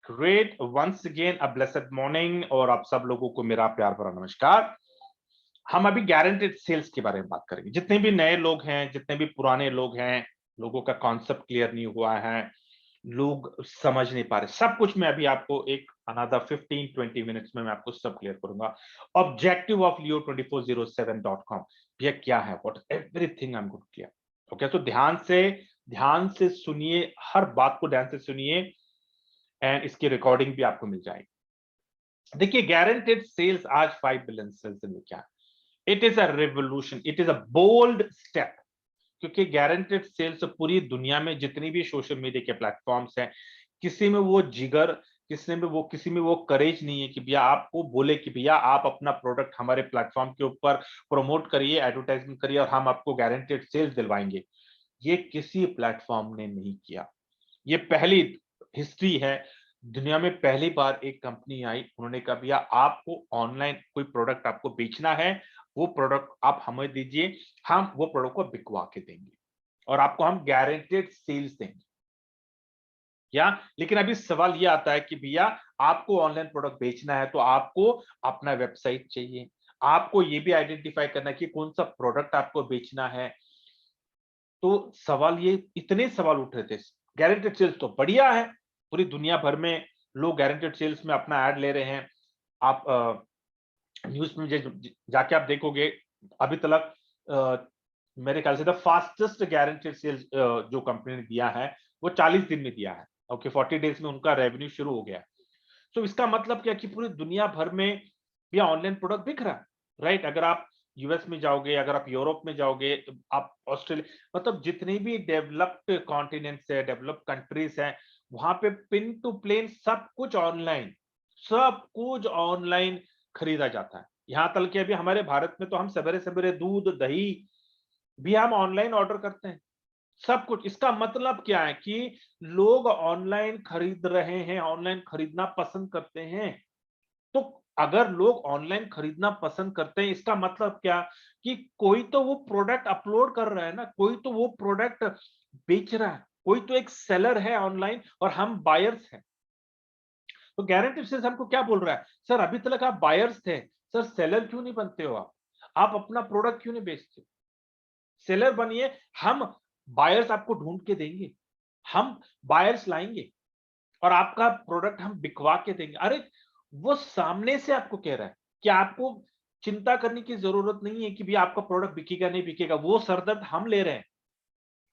Great, once again a blessed morning और आप सब लोगों को मेरा प्यार भरा नमस्कार। हम अभी गारंटेड सेल्स के बारे में बात करेंगे। जितने भी नए लोग हैं, जितने भी पुराने लोग हैं, लोगों का कॉन्सेप्ट क्लियर नहीं हुआ है, लोग समझ नहीं पा रहे, सब कुछ मैं अभी आपको एक अनदर 15-20 मिनट्स में मैं आपको सब क्लियर करूंगा। ऑब्जेक्टिव ऑफ leo2407.com भैया क्या है, what everything I am good clear. Okay, तो ध्यान से सुनिए, हर बात को ध्यान से सुनिए एंड इसकी रिकॉर्डिंग भी आपको मिल जाएगी। देखिए, गारंटेड सेल्स आज 5 बिलियन सेल्स में क्या है। It is a revolution, it is a bold step, क्योंकि गारंटेड सेल्स पूरी दुनिया में जितनी भी सोशल मीडिया के प्लेटफॉर्म्स हैं, किसी में वो जिगर, किसी में वो करेज नहीं है कि भैया आपको बोले कि भैया आप अपना प्रोडक्ट हमारे प्लेटफॉर्म के ऊपर प्रमोट करिए, एडवर्टाइजमेंट करिए और हम आपको गारंटेड सेल्स दिलवाएंगे। ये किसी प्लेटफॉर्म ने नहीं किया। ये पहली हिस्ट्री है। दुनिया में पहली बार एक कंपनी आई, उन्होंने कहा भैया आपको ऑनलाइन कोई प्रोडक्ट आपको बेचना है, वो प्रोडक्ट आप हमें दीजिए, हम वो प्रोडक्ट को बिकवा के देंगे और आपको हम गारंटेड सेल्स देंगे। या लेकिन अभी सवाल ये आता है कि भैया आपको ऑनलाइन प्रोडक्ट बेचना है तो आपको अपना वेबसाइट चाहिए, आपको ये भी आइडेंटिफाई करना है कि कौन सा प्रोडक्ट आपको बेचना है। तो सवाल ये, इतने सवाल उठ रहे थे। गारंटेड सेल्स तो बढ़िया है, पूरी दुनिया भर में लोग गारंटेड सेल्स में अपना ऐड ले रहे हैं। आप न्यूज में जाके आप देखोगे, अभी तक मेरे ख्याल से द फास्टेस्ट गारंटेड सेल्स जो कंपनी ने दिया है वो 40 दिन में दिया है। ओके, 40 डेज में उनका रेवेन्यू शुरू हो गया है। तो इसका मतलब क्या कि पूरी दुनिया भर में भी ऑनलाइन प्रोडक्ट बिक रहा है, राइट। अगर आप यूएस में जाओगे, अगर आप यूरोप में जाओगे, तो आप ऑस्ट्रेलिया, मतलब जितनी भी डेवलप्ड कॉन्टिनेंट्स है, डेवलप्ड कंट्रीज हैं, वहां पे पिन टू प्लेन सब कुछ ऑनलाइन खरीदा जाता है। यहां तक कि अभी हमारे भारत में तो हम सवेरे सवेरे दूध दही भी हम ऑनलाइन ऑर्डर करते हैं, सब कुछ। इसका मतलब क्या है कि लोग ऑनलाइन खरीद रहे हैं, ऑनलाइन खरीदना पसंद करते हैं। तो अगर लोग ऑनलाइन खरीदना पसंद करते हैं, इसका मतलब क्या कि कोई तो वो प्रोडक्ट अपलोड कर रहा है ना, कोई तो वो प्रोडक्ट बेच रहा है, कोई तो एक सेलर है ऑनलाइन और हम बायर्स हैं। तो गारंटी सेल्स हमको क्या बोल रहा है, सर अभी तक आप बायर्स थे, सर सेलर क्यों नहीं बनते हो आप अपना प्रोडक्ट क्यों नहीं बेचते, सेलर बनिए, हम बायर्स आपको ढूंढ के देंगे, हम बायर्स लाएंगे और आपका प्रोडक्ट हम बिकवा के देंगे। अरे वो सामने से आपको कह रहा है कि आपको चिंता करने की जरूरत नहीं है कि भी आपका प्रोडक्ट बिकेगा नहीं बिकेगा, वो सरदर्द हम ले रहे हैं,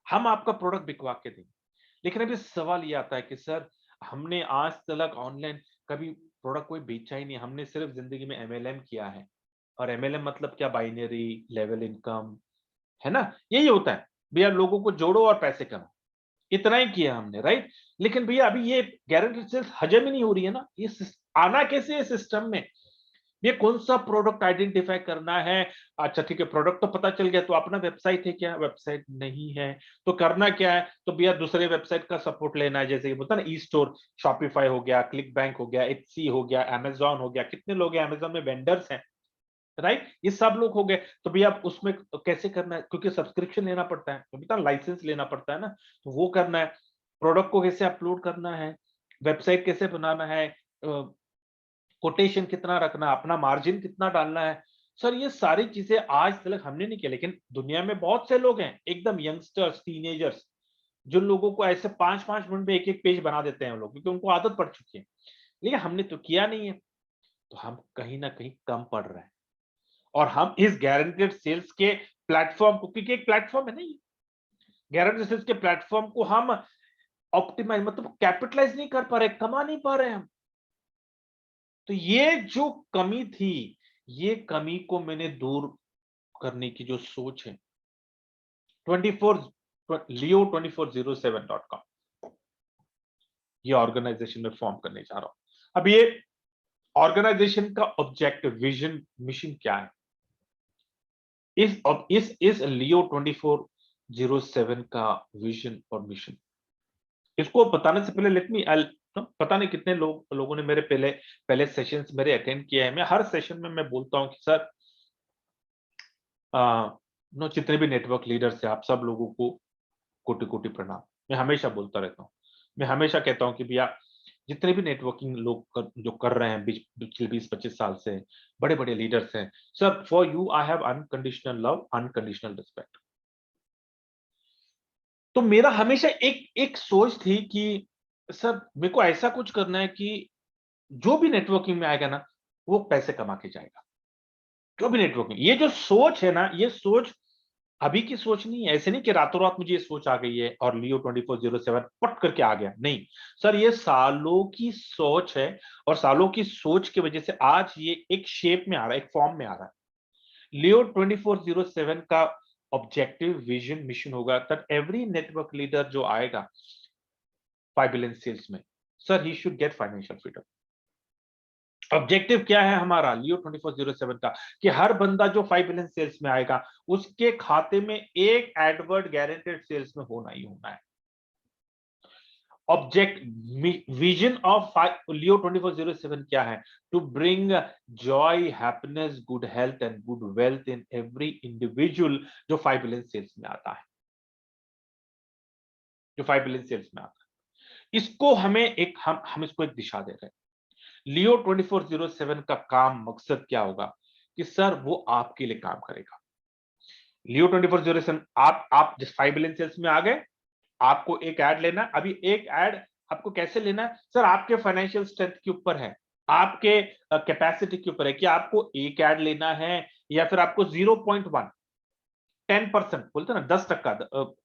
हम आपका प्रोडक्ट बिकवा के देंगे। लेकिन अभी सवाल ये आता है कि सर हमने आज तक ऑनलाइन कभी प्रोडक्ट कोई बेचा ही नहीं, हमने सिर्फ जिंदगी में एमएलएम किया है। और एमएलएम मतलब क्या, बाइनरी लेवल इनकम, है ना, यही होता है भैया, लोगों को जोड़ो और पैसे कमाओ, इतना ही किया हमने, राइट। लेकिन भैया अभी ये गारंटी सेल्स हजम ही नहीं हो रही है ना, ये आना कैसे है सिस्टम में, ये कौन सा प्रोडक्ट आइडेंटिफाई करना है। अच्छा ठीक है, प्रोडक्ट तो पता चल गया, तो अपना वेबसाइट है क्या, वेबसाइट नहीं है, तो करना क्या है, तो भैया दूसरे वेबसाइट का सपोर्ट लेना है, जैसे कि बोलता है ना, ई स्टोर, शॉपिफाई हो गया, क्लिक बैंक हो गया, एचसी हो गया, अमेजॉन हो गया, कितने लोग हैं अमेजॉन में वेंडर्स हैं, राइट, ये सब लोग हो गए। तो भैया आप उसमें कैसे करना है, क्योंकि सब्सक्रिप्शन लेना पड़ता है, तो लाइसेंस लेना पड़ता है ना, तो वो करना है, प्रोडक्ट को कैसे अपलोड करना है, वेबसाइट कैसे बनाना है, कोटेशन कितना रखना, अपना मार्जिन कितना डालना है। सर ये सारी चीजें आज तक हमने नहीं किया, लेकिन दुनिया में बहुत से लोग हैं एकदम यंगस्टर्स, टीनेजर्स, जो लोगों को ऐसे 5-5 मिनट में एक एक पेज बना देते हैं लोग, क्योंकि उनको आदत पड़ चुकी है। लेकिन हमने तो किया नहीं है, तो हम कहीं ना कहीं कम पड़ रहे हैं। और हम इस गारंटेड सेल्स के प्लेटफॉर्म को, क्योंकि एक प्लेटफॉर्म है ना ये, गारंटेड सेल्स के प्लेटफॉर्म को हम ऑप्टिमाइज, मतलब कैपिटलाइज नहीं कर पा रहे, कमा नहीं पा रहे हम। तो ये जो कमी थी, ये कमी को मैंने दूर करने की जो सोच है, 24 leo2407.com ये ऑर्गेनाइजेशन में फॉर्म करने जा रहा हूं। अब ये ऑर्गेनाइजेशन का ऑब्जेक्टिव, विजन, मिशन क्या है, इस लियो 2407 का विजन और मिशन, इसको बताने से पहले लेट मी, पता नहीं कितने लोगों ने मेरे पहले पहले सेशंस मेरे अटेंड किए हैं। मैं हर सेशन में मैं बोलता हूं कि सर नो, जितने भी नेटवर्क लीडर्स हैं, आप सब लोगों को कोटि कोटि प्रणाम। मैं हमेशा बोलता रहता हूँ, मैं हमेशा कहता हूँ कि भैया जितने भी नेटवर्किंग लोग जो कर रहे हैं पिछले 20-25 साल से, बड़े-बड़े लीडर्स हैं, sir for you I have unconditional love, unconditional respect. तो मेरा हमेशा एक एक सोच थी कि सर मेरे को ऐसा कुछ करना है कि जो भी नेटवर्किंग में आएगा ना, वो पैसे कमा के जाएगा। जो भी नेटवर्किंग, ये जो सोच है ना, ये सोच अभी की सोच नहीं है। ऐसे नहीं कि रातों-रात मुझे ये सोच आ गई है और लियो 24/7 पट करके आ गया। नहीं, सर ये सालों की सोच है और सालों की सोच की वजह से आज ये एक शेप में आ रहा है, एक फॉर्म में आ रहा है। लियो 24/7 का ऑब्जेक्टिव, विजन, मिशन होगा दैट एवरी नेटवर्क लीडर जो आएगा 5 बिलियन सेल्स में, sir he should get financial freedom. Objective क्या है हमारा लियो 24/7 का, कि हर बंदा जो 5 बिलियन सेल्स में आएगा, उसके खाते में एक एडवर्ड गारंटेड सेल्स में होना ही होना है। ऑब्जेक्ट विजन ऑफ लियो 24/7 क्या है? To bring joy, happiness, good health and good wealth in every individual जो 5 बिलियन सेल्स में आता है, जो 5 बिलियन सेल्स में आता है। इसको हमें एक हम इसको एक दिशा दे रहे हैं। लियो 24/7 का काम, मकसद क्या होगा कि सर वो आपके लिए काम करेगा। लियो 24/7 आप जिस 5 बिलियन सेल्स में आ गए, आपको एक ऐड लेना। अभी एक ऐड आपको कैसे लेना है? सर आपके फाइनेंशियल स्ट्रेंथ के ऊपर है, आपके कैपेसिटी के ऊपर है कि आपको एक ऐड लेना है या फिर आपको 0.1 10% बोलते हैं ना, 10%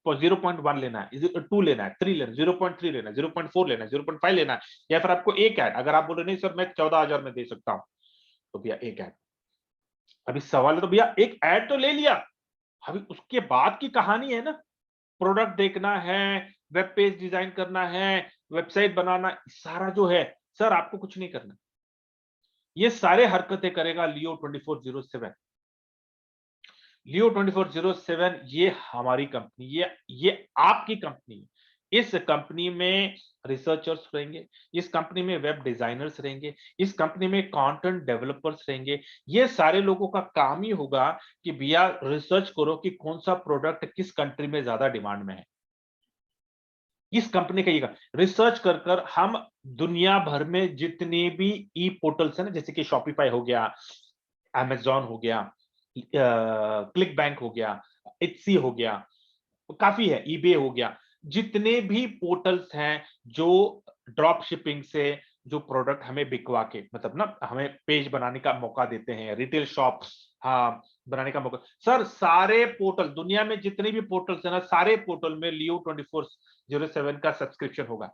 0.1 लेना है, 2 लेना है, 3 लेना है, 0.3 लेना है, 0.4 लेना है, 0.5 लेना है, या फिर आपको एक ऐड। अगर आप बोल रहे नहीं सर मैं 14,000 में दे सकता हूं, तो भैया एक ऐड। अभी सवाल है तो भैया एक ऐड तो ले लिया, अभी उसके बाद की कहानी है ना, प्रोडक्ट देखना है, वेब पेज डिजाइन करना है, वेबसाइट बनाना, सारा जो है सर आपको कुछ नहीं करना। ये सारे हरकतें करेगा लियो 24/7। लियो 24/7 ये हमारी कंपनी, ये आपकी कंपनी है। इस कंपनी में रिसर्चर्स रहेंगे, इस कंपनी में वेब डिजाइनर्स रहेंगे, इस कंपनी में कंटेंट डेवलपर्स रहेंगे। ये सारे लोगों का काम ही होगा कि भैया रिसर्च करो कि कौन सा प्रोडक्ट किस कंट्री में ज्यादा डिमांड में है। इस कंपनी का ये रिसर्च कर कर हम दुनिया भर में जितने भी ई पोर्टल्स है ना, जैसे कि शॉपिफाई हो गया, अमेज़न हो गया, क्लिक बैंक हो गया, एटसी हो गया, काफ़ी है, ईबे हो गया। जितने भी पोर्टल्स हैं जो ड्रॉप शिपिंग से जो प्रोडक्ट हमें बिकवा के, मतलब ना हमें पेज बनाने का मौका देते हैं, रिटेल शॉप हाँ, बनाने का मौका। सर सारे पोर्टल, दुनिया में जितने भी पोर्टल्स हैं ना, सारे पोर्टल में लियो 24/7 का सब्सक्रिप्शन होगा।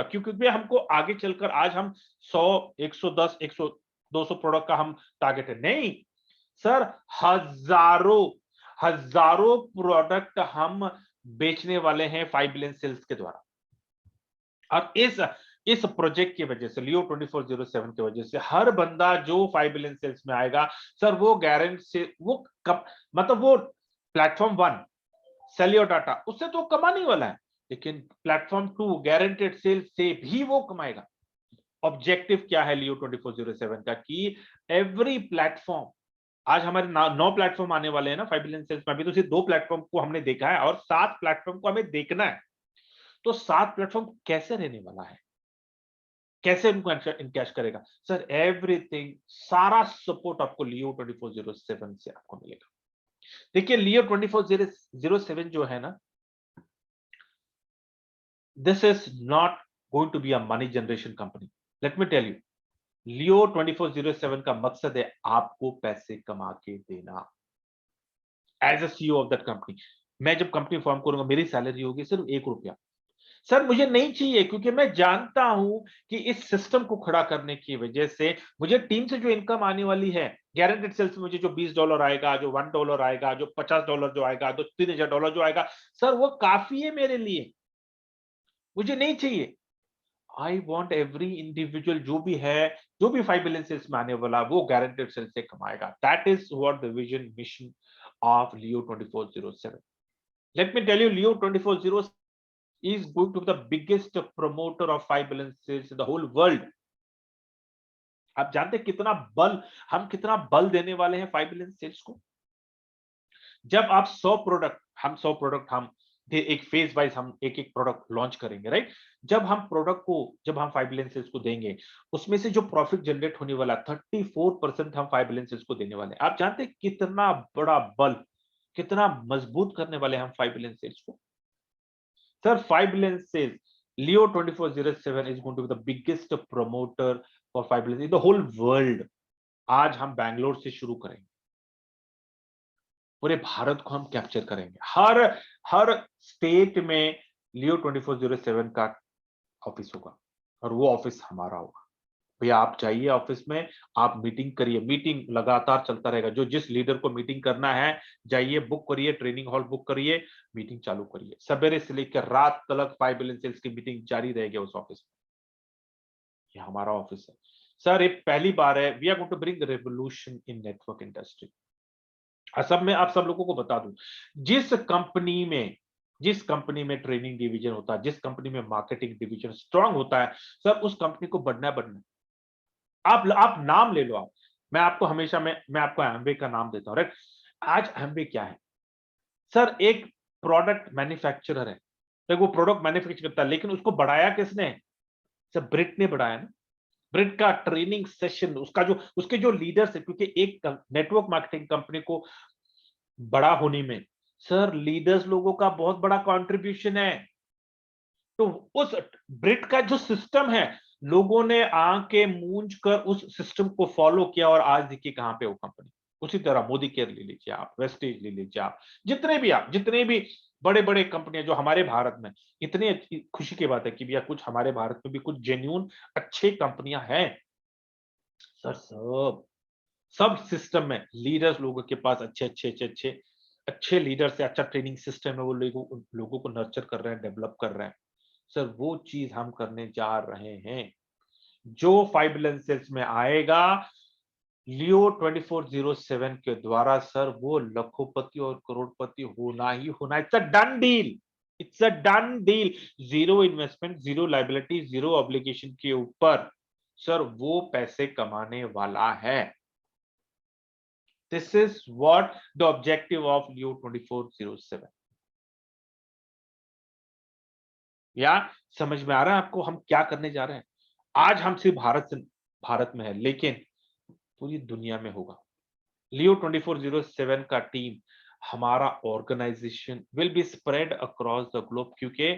क्यों? क्योंकि हमको आगे चलकर आज हम 100, 110, 100, 200 प्रोडक्ट का हम टारगेट है नहीं सर, हजारों हजारों प्रोडक्ट हम बेचने वाले हैं 5 बिलियन सेल्स के द्वारा। और इस प्रोजेक्ट की वजह से, लियो 24/7 की वजह से, हर बंदा जो 5 बिलियन सेल्स में आएगा सर, वो गारंटी से वो कब, मतलब वो प्लेटफॉर्म 1 सेल योर डाटा, उससे तो कमा नहीं वाला है, लेकिन प्लेटफॉर्म 2 गारंटेड सेल से भी वो कमाएगा। ऑब्जेक्टिव क्या है लियो 24/7 का कि एवरी प्लेटफॉर्म, आज हमारे 9 प्लेटफॉर्म आने वाले हैं ना 5 बिलियन सेल्स में। अभी तो सिर्फ 2 प्लेटफॉर्म को हमने देखा है और 7 प्लेटफॉर्म को हमें देखना है। तो 7 प्लेटफॉर्म कैसे रहने वाला है, कैसे उनको इनकैश करेगा सर, एवरीथिंग, सारा सपोर्ट आपको लियो 24/7 से आपको मिलेगा। देखिए लियो 24/7 जो है ना, this is not going to be a money generation company. Let me tell you, लियो 24/7 का मकसद है आपको पैसे कमा के देना। As a CEO of that company, मैं जब कंपनी फॉर्म करूंगा, मेरी सैलरी होगी सिर्फ ₹1। सर मुझे नहीं चाहिए, क्योंकि मैं जानता हूं कि इस सिस्टम को खड़ा करने की वजह से मुझे टीम से जो इनकम आने वाली है, गारंटेड सेल्स में मुझे जो $20 आएगा, जो $1 आएगा, जो $50 जो आएगा, जो $3000 जो आएगा, सर वो काफी है मेरे लिए, मुझे नहीं चाहिए। आई वॉन्ट एवरी इंडिविजुअल जो भी है, जो भी 5 बिलियन सेल्स में आने वाला, वो गारंटेड सेल्स से कमाएगा। That is what the vision mission of Leo 24/7। Let me tell you, Leo 24/7 is going to be the biggest promoter of 5 billion sales in the whole world। आप जानते हैं कितना बल, हम कितना बल देने वाले हैं 5 बिलियन सेल्स को। जब आप 100 प्रोडक्ट हम एक फेज वाइज हम एक एक प्रोडक्ट लॉन्च करेंगे, राइट? जब हम 5 बिलियन सेल्स को देंगे, उसमें से जो प्रॉफिट जनरेट होने वाला 34% हम 5 बिलियन सेल्स को देने वाले हैं। आप जानते हैं कितना बड़ा बल, कितना मजबूत करने वाले हैं हम 5 बिलियन सेल्स को? Sir 5 billion sales, Leo 2407 is going to be the biggest promoter for 5 billion in the whole world. आज हम बैंगलोर से शुरू करेंगे, पूरे भारत को हम कैप्चर करेंगे। हर हर स्टेट में लियो 2407 का ऑफिस होगा और वो ऑफिस हमारा होगा। भैया आप जाइए ऑफिस में, आप मीटिंग करिए, मीटिंग लगातार चलता रहेगा। जो जिस लीडर को मीटिंग करना है, जाइए बुक करिए, ट्रेनिंग हॉल बुक करिए, मीटिंग चालू करिए। सवेरे से लेकर रात तक 5 बिलियन सेल्स की मीटिंग जारी रहेगी उस ऑफिस में। ये हमारा ऑफिस है सर। ये पहली बार है, we are going to bring revolution in network industry. सब में आप सब लोगों को बता दूं, जिस कंपनी में ट्रेनिंग डिवीजन होता है, जिस कंपनी में मार्केटिंग डिवीजन स्ट्रांग होता है सर, उस कंपनी को बढ़ना। आप नाम ले लो। आप मैं आपको हमेशा मैं आपको एम्वे का नाम देता हूं, राइट? आज एम्वे क्या है सर? एक प्रोडक्ट मैन्युफैक्चरर है। देखो वो प्रोडक्ट मैन्युफैक्चर करता है, लेकिन उसको बढ़ाया किसने? सर ब्रिट ने बढ़ाया ना। ब्रिट का ट्रेनिंग सेशन, उसके जो लीडर्स है, क्योंकि एक नेटवर्क मार्केटिंग कंपनी को बड़ा होने में सर लीडर्स लोगों का बहुत बड़ा कंट्रीब्यूशन है। तो उस ब्रिट का जो सिस्टम है, लोगों ने आंखें मूंझ कर उस सिस्टम को फॉलो किया और आज देखिए कहां पे वो कंपनी। उसी तरह मोदी केयर ले लीजिए आप, वेस्टेज ले लीजिए आप, जितने भी बड़े बड़े कंपनियां जो हमारे भारत में, इतनी खुशी की बात है कि भैया कुछ हमारे भारत में भी कुछ जेन्युइन अच्छे कंपनियां हैं सर। सब सब सिस्टम में लीडर्स लोगों के पास अच्छे लीडर से अच्छा ट्रेनिंग सिस्टम है। वो लोगों को नर्चर कर रहे हैं, डेवलप कर रहे हैं सर। वो चीज हम करने जा रहे हैं। जो 5 बिलियन सेल्स में आएगा लियो 2407 के द्वारा सर, वो लखोपति और करोड़पति होना ही होना। It's a done deal, it's a done deal. Zero investment, zero liability, zero obligation के ऊपर सर वो पैसे कमाने वाला है। This is what the objective of Leo 2407। या समझ में आ रहा है आपको हम क्या करने जा रहे हैं? आज हम सिर्फ भारत में है, लेकिन पूरी दुनिया में होगा। लियो 2407 का टीम, हमारा organization will be spread across the globe, क्योंकि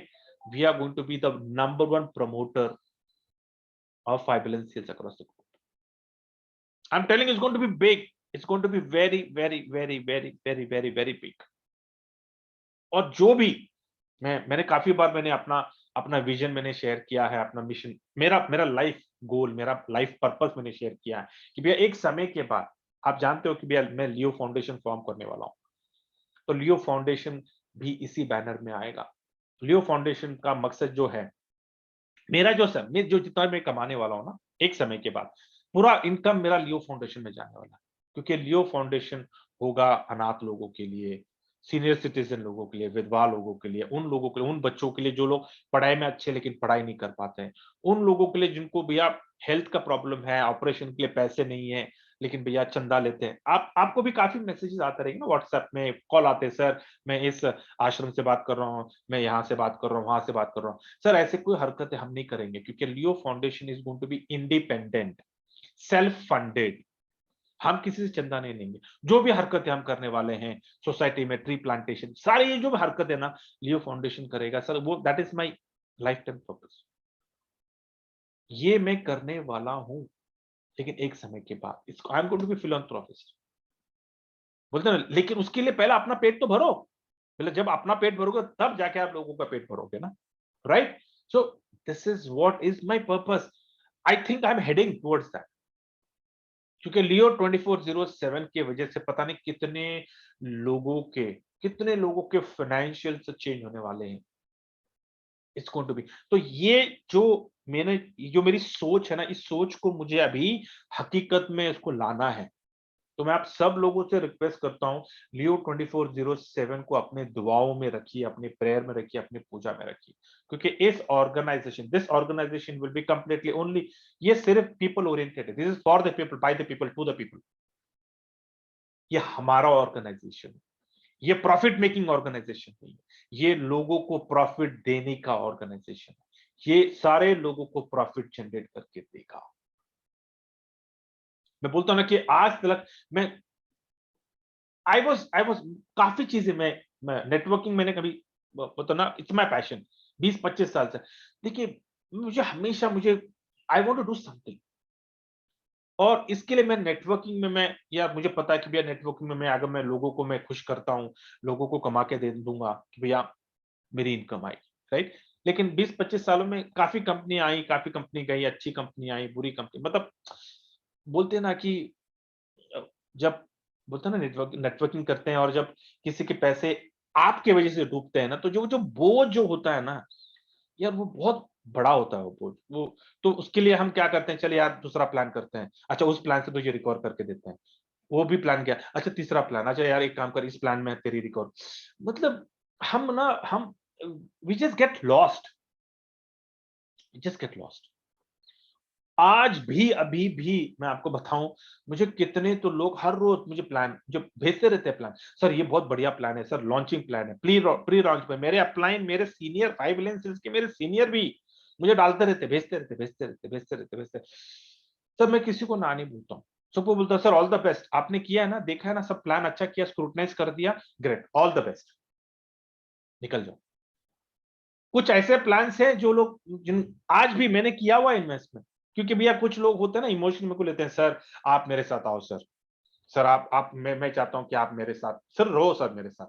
we are going to be the number 1 promoter of 5 billion sales across the globe. I am telling it's going to be big, it's going to be very very very very very very very big. और जो भी मैंने काफी बार मैंने अपना अपना vision मैंने share किया है, अपना मिशन, मेरा मेरा लाइफ गोल, मेरा लाइफ पर्पस मैंने शेयर किया है कि भैया एक समय के बाद आप जानते हो कि भैया मैं लियो फाउंडेशन फॉर्म करने वाला हूं। तो लियो फाउंडेशन भी इसी बैनर में आएगा। लियो फाउंडेशन का मकसद जो है, मेरा जो समय जो जितना मैं कमाने वाला हूं ना, एक समय के बाद पूरा इनकम मेरा लियो फाउंडेशन में जाने वाला है। क्योंकि लियो फाउंडेशन होगा अनाथ लोगों के लिए, सीनियर सिटीजन लोगों के लिए, विधवा लोगों के लिए, उन लोगों के लिए, उन बच्चों के लिए जो लोग पढ़ाई में अच्छे लेकिन पढ़ाई नहीं कर पाते हैं, उन लोगों के लिए जिनको भैया हेल्थ का प्रॉब्लम है, ऑपरेशन के लिए पैसे नहीं है, लेकिन भैया चंदा लेते हैं। आपको भी काफी मैसेजेस आते रहेंगे ना व्हाट्सएप में, कॉल आते हैं, सर मैं इस आश्रम से बात कर रहा हूँ, मैं यहाँ से बात कर रहा हूँ, वहां से बात कर रहा हूँ। सर ऐसे कोई हरकतें हम नहीं करेंगे, क्योंकि Leo foundation is going to be independent, self funded. हम किसी से चंदा नहीं लेंगे। जो भी हरकतें हम करने वाले हैं सोसाइटी में, ट्री प्लांटेशन, सारी ये जो भी हरकतें ना लियो फाउंडेशन करेगा सर, वो that is my life time purpose. ये मैं करने वाला हूं, लेकिन एक समय के बाद इसको I am going to be philanthropist बोलते हैं ना, लेकिन उसके लिए पहले अपना पेट तो भरो। पहले जब अपना पेट भरोगे तब जाके आप लोगों का पेट भरोगे ना, right? So this is what is my purpose. I think I am heading towards that. क्योंकि लियो 2407 की वजह से पता नहीं कितने लोगों के फाइनेंशियल से चेंज होने वाले हैं। इट्स गोइंग टू बी, तो ये जो मेरी सोच है ना, इस सोच को मुझे अभी हकीकत में इसको लाना है। तो मैं आप सब लोगों से रिक्वेस्ट करता हूं, लियो 2407 को अपने दुआओं में रखिए, अपने प्रेयर में रखिए, अपनी पूजा में रखिए। क्योंकि this organisation will be completely only, ये सिर्फ पीपल ओरिएंटेड है। This is for the people, by the people, to the people. ये हमारा ऑर्गेनाइजेशन है। ये प्रॉफिट मेकिंग ऑर्गेनाइजेशन नहीं है, ये लोगों को प्रॉफिट देने का ऑर्गेनाइजेशन है। ये सारे लोगों को प्रॉफिट जनरेट करके देगा। मैं बोलता हूं ना कि आज तक मैं आई वाज काफी चीजें मैं नेटवर्किंग मैंने कभी बोलता ना, इट्स माय पैशन 20-25 साल से। देखिए मुझे हमेशा मुझे I want to do something, और इसके लिए मैं नेटवर्किंग में मैं, या मुझे पता है कि भैया नेटवर्किंग में मैं अगर मैं लोगों को मैं खुश करता हूँ, लोगों को कमा के दे दूंगा कि भैया मेरी इनकम आई, राइट। लेकिन 20-25 सालों में काफी कंपनी आई, काफी कंपनी गई, अच्छी कंपनी आई, बुरी कंपनी, मतलब बोलते हैं ना कि अ, जब बोलते हैं ना नेटवर्किंग करते हैं और जब किसी के पैसे आपके वजह से डूबते हैं ना, तो जो जो बोझ जो होता है ना यार, वो बहुत बड़ा होता है वो बोझ। वो तो उसके लिए हम क्या करते हैं, चलिए यार दूसरा प्लान करते हैं, अच्छा उस प्लान से तुझे रिकवर करके देते हैं, वो भी प्लान किया, अच्छा तीसरा प्लान, अच्छा यार एक काम कर, इस प्लान में तेरी रिकवर, मतलब हम we just get lost, just get lost. आज भी, अभी भी मैं आपको बताऊं, मुझे कितने तो लोग हर रोज मुझे प्लान जो भेजते रहते हैं, प्लान सर ये बहुत बढ़िया प्लान है सर, लॉन्चिंग प्लान है, प्री लॉन्च पे मेरे अपलाइन, मेरे सीनियर 5 बिलियन सेल्स के मेरे सीनियर भी मुझे डालते रहते, भेजते रहते। सर मैं किसी को ना नहीं बोलता हूँ, सबको बोलता हूँ सर ऑल द बेस्ट, आपने किया है ना, देखा है ना, सब प्लान अच्छा किया, स्क्रूटनाइज कर दिया, ग्रेट, ऑल द बेस्ट, निकल जाओ। कुछ ऐसे प्लान्स हैं जो लोग जिन आज भी मैंने किया हुआ इन्वेस्टमेंट, क्योंकि भैया कुछ लोग होते हैं ना इमोशनल में को लेते हैं, सर आप मेरे साथ आओ सर, सर आप मैं चाहता हूं कि आप मेरे साथ सर रहो सर मेरे साथ।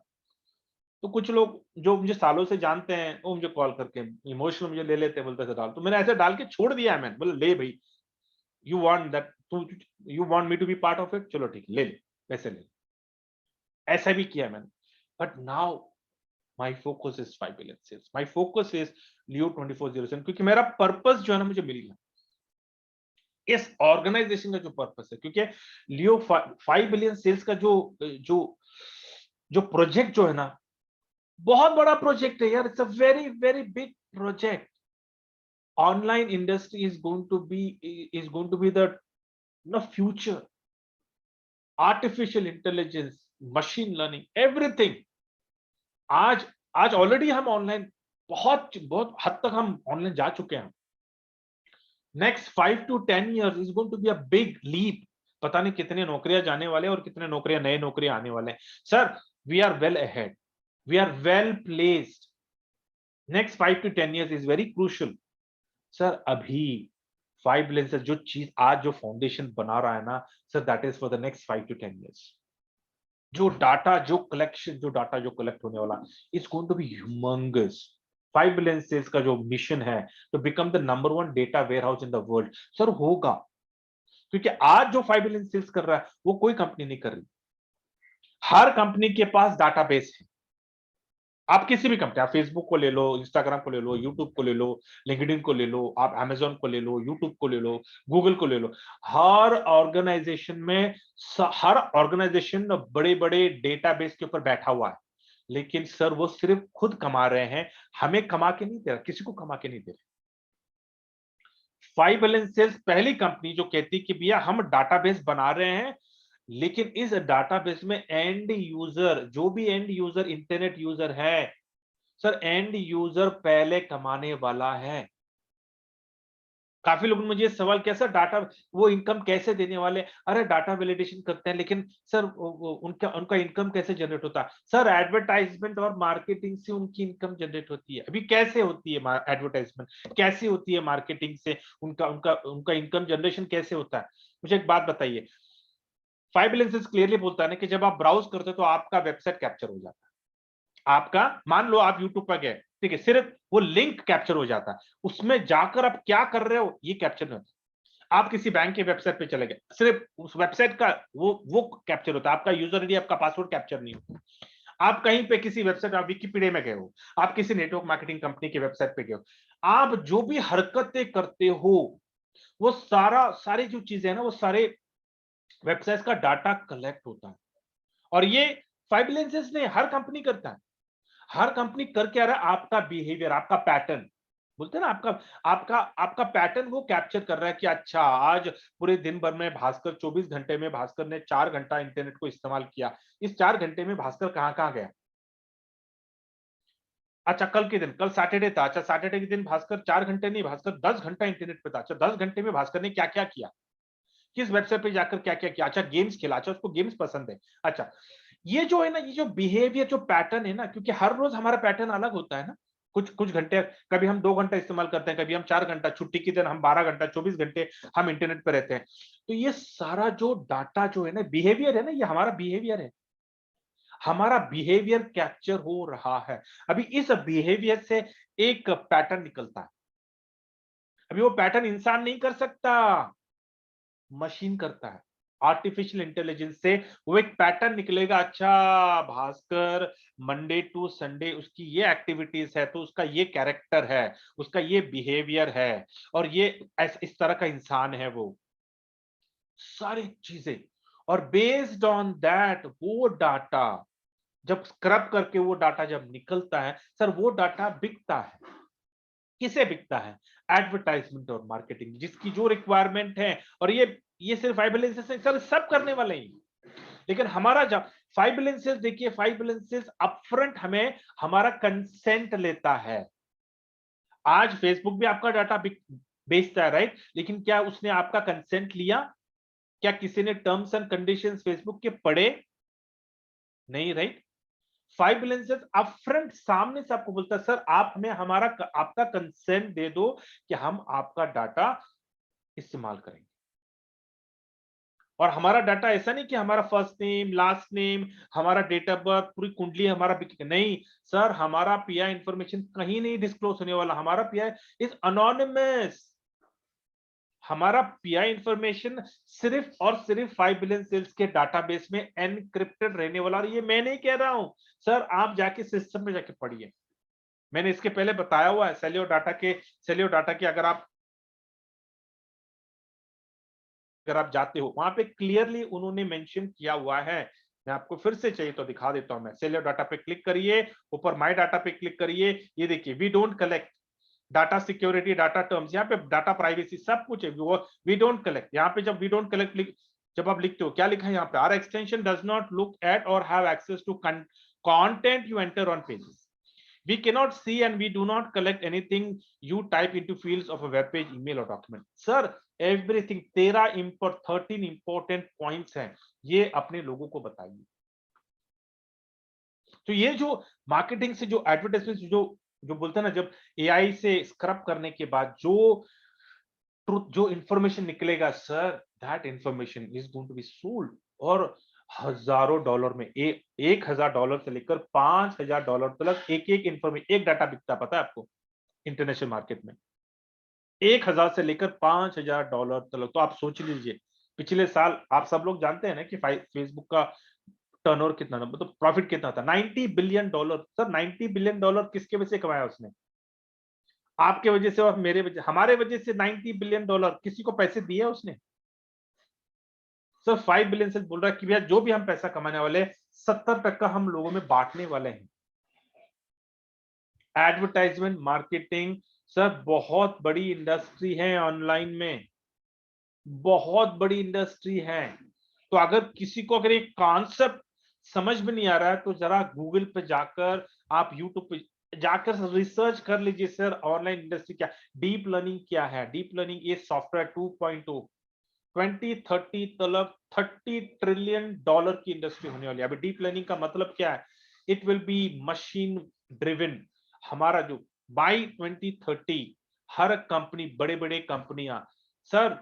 तो कुछ लोग जो मुझे सालों से जानते हैं वो मुझे कॉल करके इमोशनल मुझे ले लेते हैं, बोलते हैं डाल, तो मैंने ऐसे डाल के छोड़ दिया है, मैंने बोला ले भाई, you want that, you want me to be part of it, चलो ठीक ले ले, पैसे ले, ऐसा भी किया मैंने। But now my focus is 5 billion cells, my focus is Leo 24/7, क्योंकि मेरा पर्पस जो है ना मुझे मिल गया, इस ऑर्गेनाइजेशन का जो पर्पस है, क्योंकि लियो 5 बिलियन सेल्स का जो जो जो प्रोजेक्ट जो है ना, बहुत बड़ा प्रोजेक्ट है यार, it's a very very big project. Online industry is going to be the future, artificial intelligence, machine learning, everything. आज आज ऑलरेडी हम ऑनलाइन बहुत बहुत हद तक हम ऑनलाइन जा चुके हैं। Next 5 to 10 years is going to be a big leap. पता नहीं कितने नौकरियां जाने वाले और कितने नौकरियां, नए नौकरियां आने वाले हैं। Sir we are well ahead, we are well placed. Next 5 to 10 years is very crucial. Sir अभी 5 lenses जो चीज आज जो फाउंडेशन बना रहा है ना sir, that is for the next 5 to 10 years। जो डाटा जो कलेक्ट होने वाला is going to be humongous. 5 billion का जो मिशन है to become the number 1 data warehouse in the world, sir होगा। क्योंकि आज जो 5 बिलियन सेल्स कर रहा है वो कोई कंपनी नहीं कर रही। हर कंपनी के पास डाटाबेस है। आप किसी भी कंपनी, आप फेसबुक को ले लो, इंस्टाग्राम को ले लो, यूट्यूब को ले लो, लिंक्डइन को ले लो, आप अमेजोन को ले लो, यूट्यूब को ले लो, गूगल को ले लो। हर ऑर्गेनाइजेशन में हर ऑर्गेनाइजेशन बड़े बड़े डेटाबेस के ऊपर बैठा हुआ है, लेकिन सर वो सिर्फ खुद कमा रहे हैं, हमें कमा के नहीं दे रहा, किसी को कमा के नहीं दे रहे। 5 बिलियन सेल्स पहली कंपनी जो कहती कि भैया हम डाटाबेस बना रहे हैं, लेकिन इस डाटाबेस में एंड यूजर, जो भी एंड यूजर इंटरनेट यूजर है, सर एंड यूजर पहले कमाने वाला है। काफी लोगों ने मुझे सवाल किया, सर डाटा वो इनकम कैसे देने वाले, अरे डाटा वैलिडेशन करते हैं, लेकिन सर उनका उनका इनकम कैसे जनरेट होता है? सर एडवर्टाइजमेंट और मार्केटिंग से उनकी इनकम जनरेट होती है। अभी कैसे होती है एडवर्टाइजमेंट, कैसे होती है मार्केटिंग से उनका उनका उनका इनकम जनरेशन कैसे होता है? मुझे एक बात बताइए, 5 बिलियन क्लियरली बोलता है ना कि जब आप ब्राउज करते हो तो आपका वेबसाइट कैप्चर हो जाता है। आपका, मान लो आप यूट्यूब पर गए, ठीक है, सिर्फ वो लिंक कैप्चर हो जाता है, उसमें जाकर आप क्या कर रहे हो ये कैप्चर नहीं होता। आप किसी बैंक के वेबसाइट पे चले गए, सिर्फ उस वेबसाइट का वो कैप्चर होता है, आपका यूजर आईडी, आपका पासवर्ड कैप्चर नहीं होता। आप कहीं पे किसी वेबसाइट, आप विकिपीडिया में गए हो, आप किसी नेटवर्क मार्केटिंग कंपनी के वेबसाइट पे गए हो, आप जो भी हरकतें करते हो वो सारी जो चीजें है ना, वो सारे वेबसाइट का डाटा कलेक्ट होता है। और ये 5 बिलियन ने हर कंपनी करता है। हर कंपनी कर क्या रहा है, आपका बिहेवियर, आपका पैटर्न, बोलते हैं ना, आपका आपका आपका पैटर्न वो कैप्चर कर रहा है कि अच्छा, आज पूरे दिन भर में भास्कर 24 घंटे में भास्कर ने 4 घंटा इंटरनेट को इस्तेमाल किया। इस 4 घंटे में भास्कर कहाँ-कहाँ गया? अच्छा, कल के दिन, कल सैटरडे था। अच्छा, सैटरडे के दिन भास्कर 4 घंटे नहीं, भास्कर 10 घंटा इंटरनेट पे था। अच्छा, 10 घंटे में भास्कर ने क्या-क्या किया? किस वेबसाइट पे जाकर क्या-क्या किया? अच्छा, गेम्स खेला। अच्छा, उसको गेम्स पसंद है। अच्छा, ये जो है ना, ये जो बिहेवियर, जो पैटर्न है ना, क्योंकि हर रोज हमारा पैटर्न अलग होता है ना। कुछ कुछ घंटे, कभी हम 2 घंटा इस्तेमाल करते हैं, कभी हम 4 घंटा, छुट्टी के दिन हम 12 घंटा, 24 घंटे हम इंटरनेट पे रहते हैं। तो ये सारा जो डाटा जो है ना, बिहेवियर है ना, ये हमारा बिहेवियर है। हमारा बिहेवियर कैप्चर हो रहा है। अभी इस बिहेवियर से एक पैटर्न निकलता है। अभी वो पैटर्न इंसान नहीं कर सकता, मशीन करता है। आर्टिफिशियल इंटेलिजेंस से वो एक पैटर्न निकलेगा। अच्छा, भास्कर मंडे टू संडे उसकी ये एक्टिविटीज है, तो उसका ये कैरेक्टर है, उसका ये बिहेवियर है, और ये इस तरह का इंसान है वो, सारी चीजें। और बेस्ड ऑन दैट वो डाटा जब स्क्रब करके वो डाटा जब निकलता है सर, वो डाटा बिकता है। किसे बिकता है? एडवर्टाइजमेंट और मार्केटिंग, जिसकी जो रिक्वायरमेंट है। और ये सिर्फ 5 बिलियन से सर सब करने वाले ही। लेकिन हमारा जब 5 बिलियन सेल्स, देखिए 5 बिलियन सेल्स अपफ्रंट हमें हमारा कंसेंट लेता है। आज फेसबुक भी आपका डाटा बेचता है, राइट? लेकिन क्या उसने आपका कंसेंट लिया? क्या किसी ने टर्म्स एंड कंडीशंस फेसबुक के पढ़े? नहीं, राइट? 5 बिलियन सेल्स अपफ्रंट सामने से आपको बोलता है, सर आप हमें हमारा आपका कंसेंट दे दो कि हम आपका डाटा इस्तेमाल करेंगे। और हमारा डाटा ऐसा नहीं कि हमारा फर्स्ट नेम, लास्ट नेम, हमारा डेट ऑफ बर्थ, पूरी कुंडली हमारा नहीं। सर, हमारा पीआई इंफॉर्मेशन कहीं नहीं डिस्क्लोज होने वाला। हमारा पीआई इज अनोनिमस। हमारा पीआई इंफॉर्मेशन सिर्फ और सिर्फ 5 बिलियन सेल्स के डाटाबेस में एनक्रिप्टेड रहने वाला। और ये मैं नहीं कह रहा हूं सर, आप जाके सिस्टम में जाके पढ़िए। मैंने इसके पहले बताया हुआ है सेलियो डाटा के अगर आप जाते हो, वहां पे क्लियरली उन्होंने मेंशन किया हुआ है। मैं आपको फिर से चाहिए तो दिखा देता हूं। मैं सेलियो डाटा पे क्लिक करिए, ऊपर माय डाटा पे क्लिक करिए। ये देखिए, we don't collect data security, data terms, यहाँ पे डाटा प्राइवेसी सब कुछ है। वी डोंट कलेक्ट, यहाँ पे जब वी डोंट कलेक्ट जब आप लिखते हो, क्या लिखा है यहाँ पे? Our extension does not look at or have access to content you enter on pages. We cannot see and we do not collect anything you type into fields of a web page, email or document. Sir, everything 13 important points हैं, ये अपने लोगों को बताइए। तो ये जो marketing से, जो एडवर्टाइजमेंट, जो जो बोलते हैं ना, जब एआई से स्क्रब करने के बाद जो ट्रुथ, जो इंफॉर्मेशन निकलेगा sir, that information is going to be sold. और हजारों डॉलर में, 1,000 डॉलर से लेकर 5,000 डॉलर तक एक एक इंफॉर्मेशन, एक डाटा बिकता, पता है आपको? इंटरनेशनल मार्केट में 1,000 से लेकर 5,000 डॉलर तक। तो आप सोच लीजिए, पिछले साल आप सब लोग जानते हैं ना कि फेसबुक का टर्नओवर कितना था, मतलब प्रॉफिट कितना था? 90 billion dollar. Sir, 90 billion dollar किसके वजह से कमाया उसने? आपके वजह से और मेरे वजह, हमारे वजह से। 90 बिलियन डॉलर किसी को पैसे दिए उसने? सर, 5 बिलियन से बोल रहा है कि भैया जो भी हम पैसा कमाने वाले, 70% हम लोगों में बांटने वाले हैं। एडवर्टाइजमेंट मार्केटिंग सर बहुत बड़ी इंडस्ट्री है ऑनलाइन में, बहुत बड़ी इंडस्ट्री है। तो अगर किसी को अगर एक कॉन्सेप्ट समझ में नहीं आ रहा है, तो जरा गूगल पे जाकर, आप यूट्यूब पे जाकर रिसर्च कर लीजिए सर, ऑनलाइन इंडस्ट्री क्या, डीप लर्निंग क्या है। डीप लर्निंग ये सॉफ्टवेयर 2.0, 2030 तक $30 ट्रिलियन की इंडस्ट्री होने वाली है। अभी डीप लर्निंग का मतलब क्या है? It will be machine driven. हमारा जो बाई 2030 हर कंपनी, बड़े बड़े कंपनियां सर,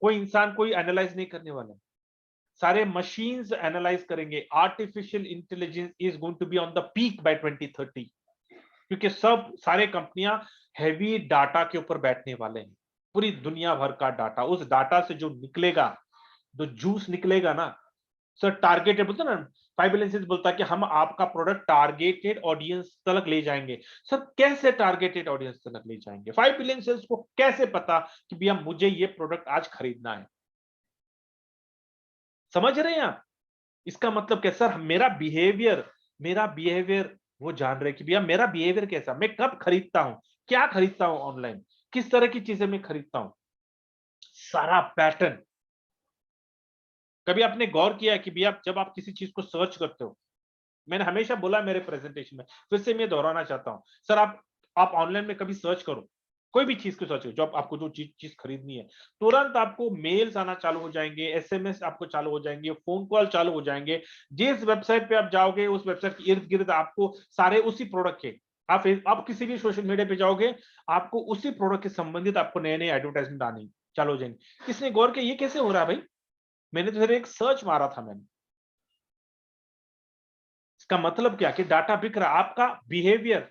कोई इंसान कोई एनालाइज नहीं करने वाला है, सारे मशीन्स एनालाइज करेंगे। Artificial intelligence is going to be on the peak by 2030, क्योंकि सब सारे कंपनियां हैवी डाटा के ऊपर बैठने वाले हैं। पूरी दुनिया भर का डाटा, उस डाटा से जो निकलेगा, जो जूस निकलेगा ना सर, टारगेटेड, बोलते ना, 5 बिलियन बोलता है कि हम आपका प्रोडक्ट टारगेटेड ऑडियंस तक ले जाएंगे। सर, कैसे टारगेटेड ऑडियंस तक ले जाएंगे? 5 बिलियन सेल्स को कैसे पता कि भैया मुझे ये प्रोडक्ट आज खरीदना है? समझ रहे हैं आप? इसका मतलब क्या सर? मेरा बिहेवियर वो जान रहे कि भैया मेरा बिहेवियर कैसा, मैं कब खरीदता हूं। क्या खरीदता हूं ऑनलाइन, किस तरह की चीजें मैं खरीदता हूं, सारा पैटर्न। कभी आपने गौर किया है कि भैया जब आप किसी चीज को सर्च करते हो, मैंने हमेशा बोला मेरे प्रेजेंटेशन में, फिर से मैं दोहराना चाहता हूं, सर आप ऑनलाइन में कभी सर्च करो, कोई भी चीज को सर्च करो, जो आपको जो चीज खरीदनी है, तुरंत आपको मेल्स आना चालू हो जाएंगे, एसएमएस आपको चालू हो जाएंगे, फोन कॉल चालू हो जाएंगे। जिस वेबसाइट पे आप जाओगे, उस वेबसाइट के इर्द गिर्द आपको सारे उसी प्रोडक्ट के, आप किसी भी सोशल मीडिया पे जाओगे, आपको उसी प्रोडक्ट के संबंधित आपको नए नए एडवर्टाइजमेंट आने चालू हो जाएंगे। किसने गौर किया ये कैसे हो रहा है भाई? मैंने तो सिर्फ एक सर्च मारा था मैंने। इसका मतलब क्या कि डाटा बिक रहा, आपका बिहेवियर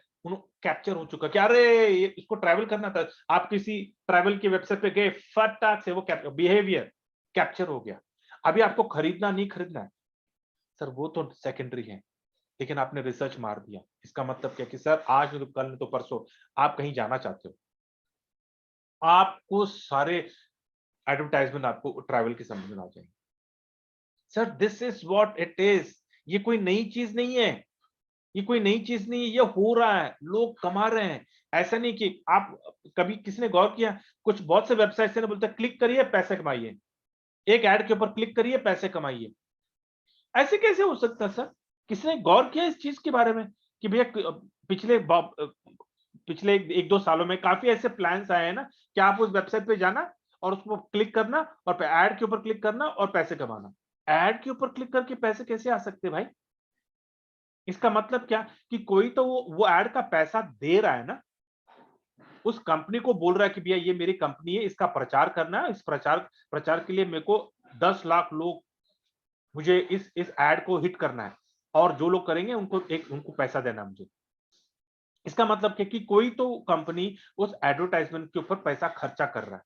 कैप्चर हो चुका कि अरे इसको ट्रैवल करना था, आप किसी ट्रैवल की वेबसाइट पे गए, फटाक से वो बिहेवियर कैप्चर हो गया। अभी आपको खरीदना नहीं खरीदना है सर, वो तो सेकेंडरी है, लेकिन आपने रिसर्च मार दिया। इसका मतलब क्या कि सर आज नहीं तो कल नहीं तो परसों आप कहीं जाना चाहते हो, आपको सारे एडवर्टाइजमेंट आपको ट्रैवल के संबंध में आ जाएंगे। Sir this is what it is, ये कोई नई चीज नहीं है, ये कोई नई चीज नहीं है, ये हो रहा है, लोग कमा रहे हैं। ऐसा नहीं कि आप कभी किसने गौर किया, कुछ बहुत से वेबसाइट से बोलते हैं क्लिक करिए पैसे कमाइए, एक ऐड के ऊपर क्लिक करिए पैसे कमाइए। ऐसे कैसे हो सकता है सर? किसने गौर किया इस चीज के बारे में कि भैया पिछले पिछले एक दो सालों में काफी ऐसे प्लान्स आए हैं ना कि आप उस वेबसाइट पे जाना और उसको क्लिक करना और ऐड के ऊपर क्लिक करना और पैसे कमाना। ऐड के ऊपर क्लिक करके पैसे कैसे आ सकते हैं भाई? इसका मतलब क्या कि कोई तो वो ऐड का पैसा दे रहा है ना, उस कंपनी को बोल रहा है कि भैया ये मेरी कंपनी है, इसका प्रचार करना है, इस प्रचार प्रचार के लिए मेरे को 10 लाख लोग, मुझे इस ऐड को हिट करना है, और जो लोग करेंगे उनको पैसा देना है मुझे। इसका मतलब क्या कि कोई तो कंपनी उस एडवर्टाइजमेंट के ऊपर पैसा खर्चा कर रहा है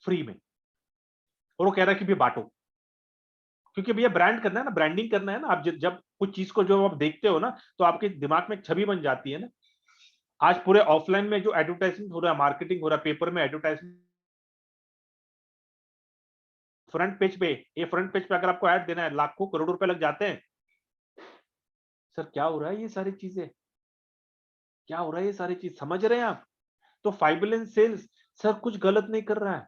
फ्री में, और वो कह रहा है कि भैया बांटो, क्योंकि भैया ब्रांड करना है ना, ब्रांडिंग करना है ना। आप जब कुछ चीज को जो आप देखते हो ना, तो आपके दिमाग में एक छवि बन जाती है ना। आज पूरे ऑफलाइन में जो एडवर्टाइजमेंट हो रहा है, मार्केटिंग हो रहा है, पेपर में एडवर्टाइजमेंट, फ्रंट पेज पे, ये फ्रंट पेज पे अगर आपको ऐड देना है, लाखों करोड़ों रुपए लग जाते हैं। सर क्या हो रहा है, ये सारी चीजें क्या हो रहा है, ये सारी चीज समझ रहे हैं आप? तो 5 बिलियन सेल्स, सर कुछ गलत नहीं कर रहा है,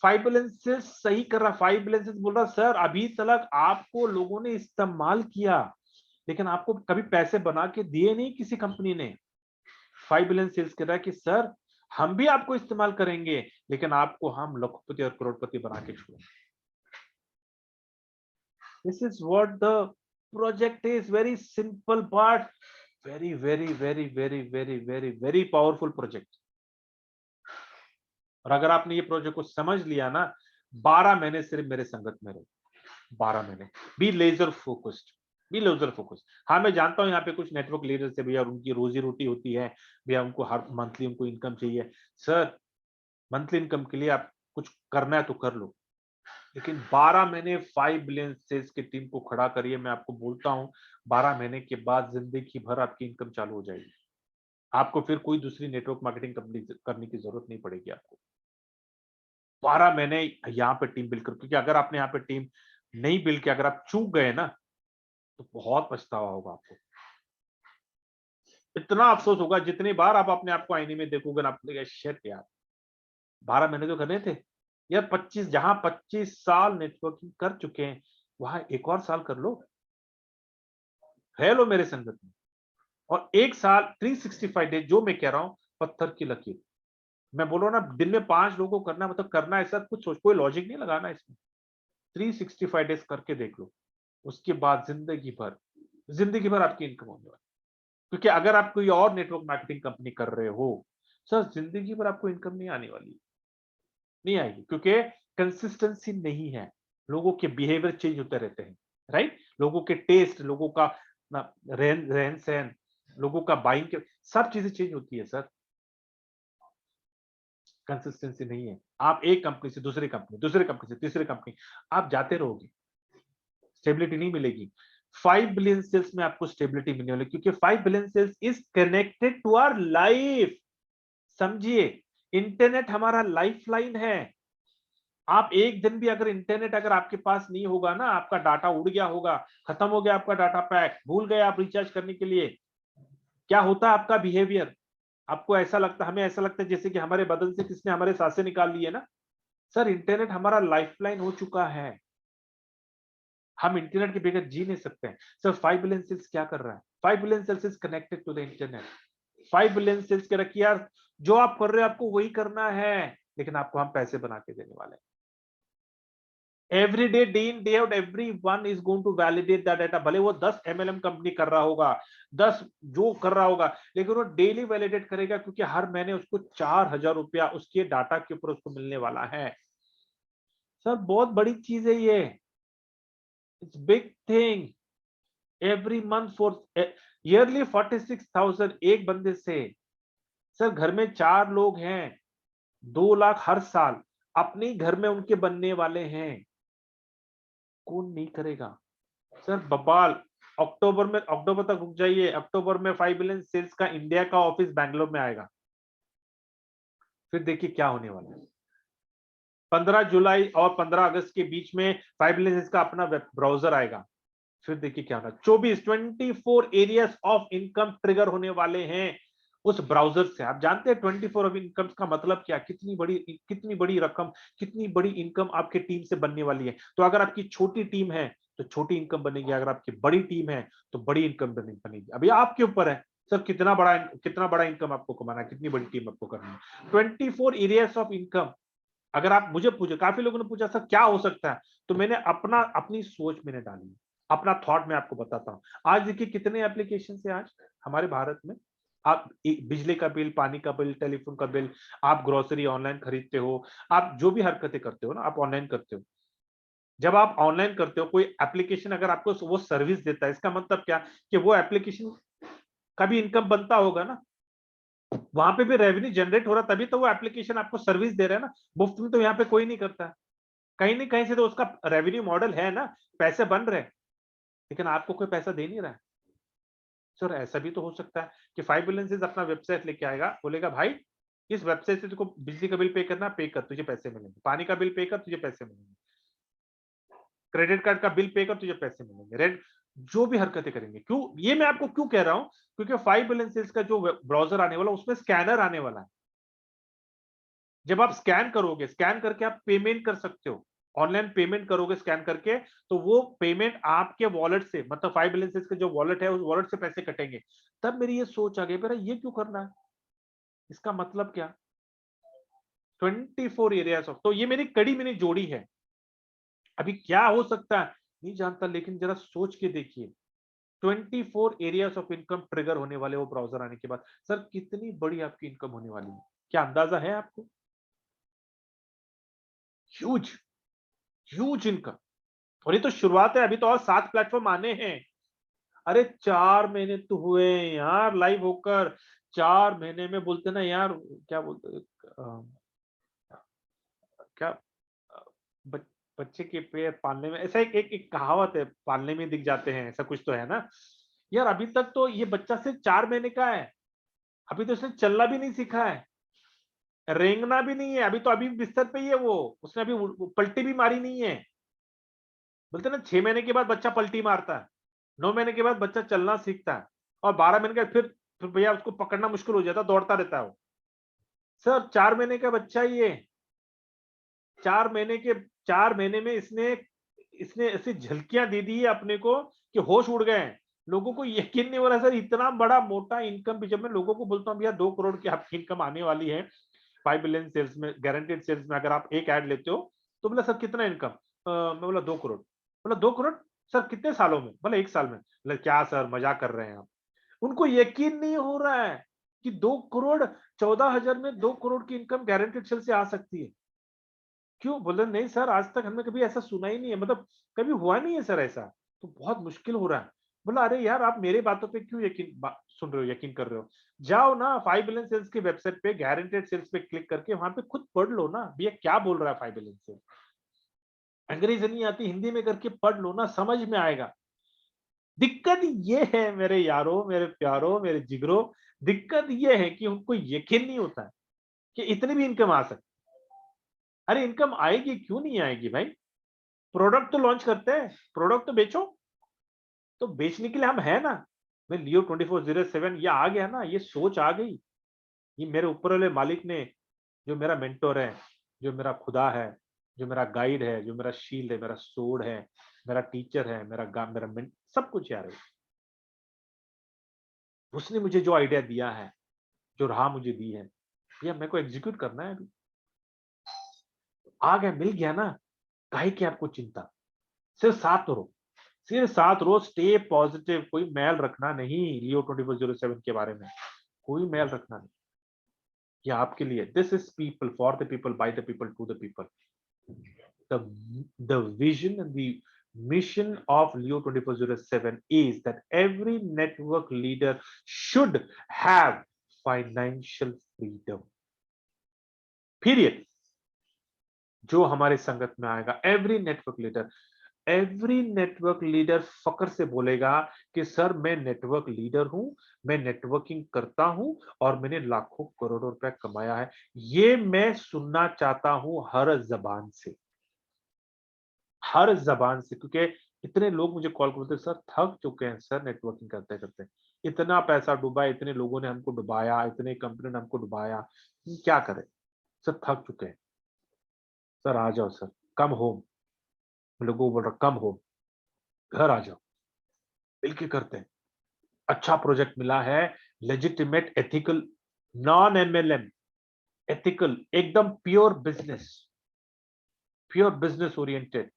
5 बिलियन सेल्स सही कर रहा है। 5 बिलियन सेल्स बोल रहा सर अभी तक आपको लोगों ने इस्तेमाल किया, लेकिन आपको कभी पैसे बना के दिए नहीं किसी कंपनी ने। 5 बिलियन सेल्स कह रहा है कि सर हम भी आपको इस्तेमाल करेंगे, लेकिन आपको हम लखपति और करोड़पति बना के छोड़ेंगे। This is what the project is, very simple but very very very very very very very powerful project. और अगर आपने ये प्रोजेक्ट को समझ लिया ना, 12 महीने सिर्फ मेरे संगत में रहो, 12 महीने। Be laser focused, be laser focused. हाँ मैं जानता हूँ यहाँ पे कुछ नेटवर्क लीडर्स है भैया, उनकी रोजी रोटी होती है भैया, उनको हर मंथली उनको इनकम चाहिए। सर मंथली इनकम के लिए आप कुछ करना है तो कर लो, लेकिन 12 महीने 5 बिलियन सेल्स की टीम को खड़ा करिए। मैं आपको बोलता हूँ 12 महीने के बाद जिंदगी भर आपकी इनकम चालू हो जाएगी। आपको फिर कोई दूसरी नेटवर्क मार्केटिंग कंपनी करने की जरूरत नहीं पड़ेगी आपको। 12 महीने यहाँ पे टीम बिल्ड कर, क्योंकि अगर आपने यहाँ पे टीम नहीं बिल्ड किया, अगर आप चूक गए ना, तो बहुत पछतावा होगा आपको। इतना अफसोस होगा, जितनी बार आप अपने आप को आईने में देखोगे ना, आप लगेगा शिट यार 12 महीने तो करने थे यार। 25 जहां 25 साल नेटवर्किंग कर चुके हैं, वहां एक और साल कर लो, है लो मेरे संगत में। और एक साल 365 डेज, जो मैं कह रहा हूं पत्थर की लकीर। मैं बोल रहा हूं ना, दिन में 5 लोगों को करना, मतलब करना है सर, कुछ सोच, कोई लॉजिक नहीं लगाना इसमें। 365 डेज करके देख लो, उसके बाद जिंदगी भर आपकी इनकम होने वाली। क्योंकि अगर आप कोई और नेटवर्क मार्केटिंग कंपनी कर रहे हो, सर जिंदगी भर आपको इनकम नहीं आने वाली, नहीं आएगी, क्योंकि कंसिस्टेंसी नहीं है। लोगों के बिहेवियर चेंज होते रहते हैं, राइट? लोगों के टेस्ट, लोगों का रहन रहन सहन, लोगों का बाइंग के, सब चीजें चेंज होती है सर। कंसिस्टेंसी नहीं है। आप एक कंपनी से दूसरी कंपनी, दूसरी कंपनी से तीसरी कंपनी, आप जाते रहोगे, स्टेबिलिटी नहीं मिलेगी। 5 बिलियन सेल्स में आपको स्टेबिलिटी मिलने वाली, क्योंकि 5 billion cells is connected to our life. समझिए, इंटरनेट हमारा लाइफलाइन है। आप एक दिन भी अगर इंटरनेट अगर आपके पास नहीं होगा ना, आपका डाटा उड़ गया होगा, खत्म हो गया आपका डाटा पैक, भूल गए आप रिचार्ज करने के लिए, क्या होता है आपका बिहेवियर? आपको ऐसा लगता, हमें ऐसा लगता है जैसे कि हमारे बदन से किसने हमारे सांसें निकाल ली है ना। सर इंटरनेट हमारा लाइफलाइन हो चुका है, हम इंटरनेट के बगैर जी नहीं सकते हैं। सर 5 बिलियन सेल्स क्या कर रहा है? 5 billion cells is connected to the internet. 5 billion cells कह रहा कि यार जो आप कर रहे हो आपको वही करना है, लेकिन आपको हम पैसे बना के देने वाले हैं। Every day in day out every one is going to validate that data. भले वो 10 एमएलएम कंपनी कर रहा होगा, 10 जो कर रहा होगा, लेकिन वो डेली वैलिडेट करेगा, क्योंकि हर महीने उसको 4,000 रुपया उसके डाटा के ऊपर उसको मिलने वाला है। सर बहुत बड़ी चीज है ये, it's big thing. Every month for yearly 46,000 एक बंदे से। सर घर में 4 लोग हैं, 2 लाख हर साल अपने ही घर में उनके बनने वाले हैं, कौन नहीं करेगा? सर बबाल, अक्टूबर तक रुक जाइए, अक्टूबर में 5 बिलियन सेल्स का इंडिया का ऑफिस बैंगलोर में आएगा। फिर देखिए क्या होने वाला है। 15 जुलाई और 15 अगस्त के बीच में 5 बिलियन सेल्स का अपना वेब ब्राउजर आएगा। फिर देखिए क्या होना, 24 एरियाज ऑफ इनकम ट्रिगर होने वाले हैं उस ब्राउजर से। आप जानते हैं 24 ऑफ इनकम का मतलब क्या? कितनी बड़ी रकम, कितनी बड़ी इनकम आपके टीम से बनने वाली है। तो अगर आपकी छोटी टीम है तो छोटी इनकम बनेगी, अगर आपकी बड़ी टीम है तो बड़ी इनकम बनेगी। अभी आपके ऊपर है सर कितना बड़ा इनकम आपको कमाना है, कितनी बड़ी टीम आपको करनी है। 24 एरियाज ऑफ इनकम। अगर आप मुझे पूछे, काफी लोगों ने पूछा सर क्या हो सकता है, तो मैंने अपनी सोच मैंने डाली, अपना थॉट मैं आपको बताता हूं। आज देखिए कितने एप्लीकेशन है आज हमारे भारत में। आप बिजली का बिल, पानी का बिल, टेलीफोन का बिल, आप ग्रोसरी ऑनलाइन खरीदते हो, आप जो भी हरकतें करते हो ना आप ऑनलाइन करते हो। जब आप ऑनलाइन करते हो कोई एप्लीकेशन अगर आपको वो सर्विस देता है, इसका मतलब क्या कि वो एप्लीकेशन का भी इनकम बनता होगा ना, वहां पे भी रेवेन्यू जनरेट हो रहा, तभी तो वो एप्लीकेशन आपको सर्विस दे रहा है ना। मुफ्त में तो यहाँ पे कोई नहीं करता है, कहीं ना कहीं से तो उसका रेवेन्यू मॉडल है ना, पैसे बन रहे हैं, लेकिन आपको कोई पैसा दे नहीं रहा है। सर ऐसा भी तो हो सकता है कि 5 बिलियन से अपना वेबसाइट लेके आएगा, बोलेगा भाई इस वेबसाइट से तुझको बिजली का बिल पे करना, पे कर तुझे पैसे मिलेंगे, पानी का बिल पे कर तुझे पैसे मिलेंगे, क्रेडिट कार्ड का बिल पे कर तुझे पैसे मिलेंगे, रेंट, जो भी हरकतें करेंगे। क्यों ये मैं आपको क्यों कह रहा हूं? क्योंकि 5 बिलियन सेल्स का जो ब्राउजर आने वाला उसमें स्कैनर आने वाला है। जब आप स्कैन करोगे, स्कैन करके आप पेमेंट कर सकते हो, ऑनलाइन पेमेंट करोगे स्कैन करके, तो वो पेमेंट आपके वॉलेट से, मतलब 5 बिलियन का जो वॉलेट है उस वॉलेट से पैसे कटेंगे। तब मेरी ये सोच आ गई, मेरा ये क्यों करना है, इसका मतलब क्या? 24 एरियाज ऑफ, तो ये मेरी कड़ी मैंने जोड़ी है। अभी क्या हो सकता है नहीं जानता, लेकिन जरा सोच के देखिए 24 एरियाज ऑफ इनकम ट्रिगर होने वाले वो ब्राउजर आने के बाद। सर कितनी बड़ी आपकी इनकम होने वाली है, क्या अंदाजा है आपको? Huge, huge income. और ये तो शुरुआत है, अभी तो और 7 प्लेटफॉर्म आने हैं। अरे 4 महीने तो हुए हैं यार लाइव होकर, 4 महीने में बोलते ना यार, क्या बोलते क्या बच, बच्चे के पैर पालने में, ऐसा एक कहावत है, पालने में दिख जाते हैं, ऐसा कुछ तो है ना यार। अभी तक तो ये बच्चा सिर्फ 4 महीने का है, अभी तो उसने चलना भी नहीं सीखा है, रेंगना भी नहीं है, अभी तो अभी बिस्तर पे ही है वो, उसने अभी पलटी भी मारी नहीं है। बोलते ना 6 महीने के बाद बच्चा पलटी मारता है, 9 महीने के बाद बच्चा चलना सीखता है, और 12 महीने के फिर भैया उसको पकड़ना मुश्किल हो जाता है, दौड़ता रहता है वो। सर 4 महीने का बच्चा ही है, 4 महीने में इसने इसने ऐसी झलकियां दे दी है अपने को कि होश उड़ गए हैं। लोगों को यकीन नहीं हो रहा सर, इतना बड़ा मोटा इनकम भी। जब मैं लोगों को बोलता हूँ भैया 2 करोड़ की आपकी इनकम आने वाली है 5 बिलियन सेल्स में, गारंटेड सेल्स में, अगर आप एक ऐड लेते हो, तो बोला सर कितना इनकम? मैं बोला 2 करोड़। बोला 2 करोड़ सर कितने सालों में? बोला 1 साल में। बोला क्या सर मजाक कर रहे हैं आप? उनको यकीन नहीं हो रहा है कि 2 करोड़ 14,000 में 2 करोड़ की इनकम गारंटेड सेल से आ सकती है। क्यों? बोले नहीं सर आज तक हमने कभी ऐसा सुना ही नहीं है, मतलब कभी हुआ नहीं है सर ऐसा, तो बहुत मुश्किल हो रहा है। बोला अरे यार आप मेरे बातों पे क्यों सुन रहे हो, यकीन कर रहे हो? जाओ ना 5 बिलियन सेल्स की वेबसाइट पे, गारंटेड सेल्स पे क्लिक करके वहां पे खुद पढ़ लो ना भैया क्या बोल रहा है 5 बिलियन सेल्स। अंग्रेजी नहीं आती, हिंदी में करके पढ़ लो ना, समझ में आएगा। दिक्कत ये है मेरे यारों, मेरे प्यारों, मेरे जिगरों, दिक्कत ये है कि उनको यकीन नहीं होता है कि इतनी भी इनकम आ सकती। अरे इनकम आएगी, क्यों नहीं आएगी भाई? प्रोडक्ट तो लॉन्च करते हैं, प्रोडक्ट तो बेचो, तो बेचने के लिए हम है ना। मैं लियो 24/7 ये आ गया ना, ये सोच आ गई। ये मेरे ऊपर वाले मालिक ने, जो मेरा मेंटोर है, जो मेरा खुदा है, जो मेरा गाइड है, जो मेरा शील्ड है, मेरा सोर्ड है, मेरा टीचर है, मेरा सब कुछ यार है। उसने मुझे जो आइडिया दिया है, जो राह मुझे दी है, ये मेरे को एग्जीक्यूट करना है अभी। आ गया, मिल गया ना, काहे की आपको चिंता। सिर्फ साथ रहो, सिर्फ साथ रहो, स्टे पॉजिटिव, कोई मैल रखना नहीं लियो 2407 के बारे में, कोई मैल रखना नहीं। ये आपके लिए, this is people, for the people, by the people, to the people. The vision and the mission of Leo 2407 is that every network leader should have financial freedom. Period. जो हमारे संगत में आएगा, एवरी नेटवर्क लीडर फकर से बोलेगा कि sir मैं network leader हूं, मैं नेटवर्किंग करता हूं और मैंने लाखों करोड़ों रुपया कमाया है। ये मैं सुनना चाहता हूं हर जबान से, हर जबान से। क्योंकि इतने लोग मुझे कॉल करते, सर थक चुके हैं सर नेटवर्किंग करते करते, इतना पैसा डूबा, इतने लोगों ने हमको डुबाया, इतने कंपनी ने हमको डुबाया, क्या करें सर, थक चुके हैं सर, आ जाओ सर, कम होम। लोगों को बोल रहा कम होम, घर आ जाओ, मिलके करते हैं। अच्छा प्रोजेक्ट मिला है, legitimate, ethical, non MLM, ethical, एकदम प्योर बिजनेस ओरिएंटेड।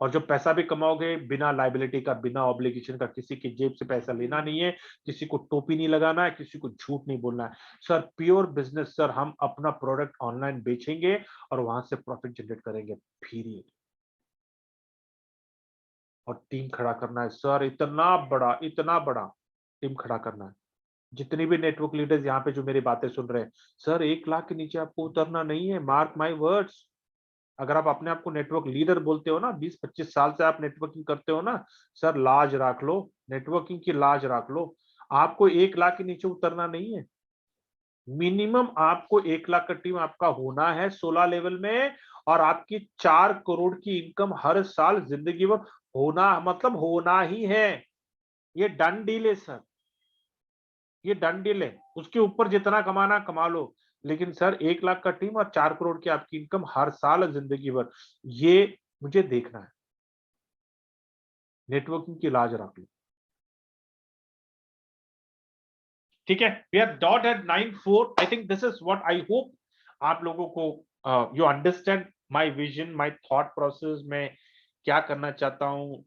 और जो पैसा भी कमाओगे बिना लाइबिलिटी का, बिना ऑब्लिगेशन का, किसी की जेब से पैसा लेना नहीं है, किसी को टोपी नहीं लगाना है, किसी को झूठ नहीं बोलना है सर, प्योर बिजनेस सर। हम अपना प्रोडक्ट ऑनलाइन बेचेंगे और वहां से प्रॉफिट जनरेट करेंगे, पीरियड। और टीम खड़ा करना है सर, इतना बड़ा टीम खड़ा करना है। जितने भी नेटवर्क लीडर्स यहाँ पे जो मेरी बातें सुन रहे हैं, सर 1 लाख के नीचे आपको उतरना नहीं है, मार्क माय वर्ड्स। अगर आप अपने आप को नेटवर्क लीडर बोलते हो ना, 20-25 साल से आप नेटवर्किंग करते हो ना, सर लाज रख लो, नेटवर्किंग की लाज रख लो। आपको 1 लाख के नीचे उतरना नहीं है। मिनिमम आपको 1 लाख का टीम आपका होना है 16 लेवल में, और आपकी 4 करोड़ की इनकम हर साल जिंदगी भर होना, मतलब होना ही है। ये डन डील है सर, ये डन डील है। उसके ऊपर जितना कमाना कमा लो, लेकिन सर 1 लाख का टीम और 4 करोड़ की आपकी इनकम हर साल जिंदगी भर, ये मुझे देखना है। नेटवर्किंग की लाज रख लो, ठीक है। We are dot at 9:04। I think this is what I hope आप लोगों को you understand my vision, my thought process में क्या करना चाहता हूं।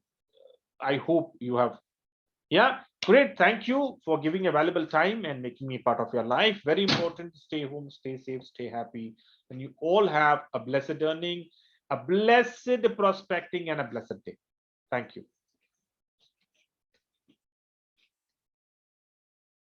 I hope you have, yeah, great. Thank you for giving a valuable time and making me part of your life. Very important to stay home, stay safe, stay happy, and you all have a blessed earning, a blessed prospecting, and a blessed day. Thank you.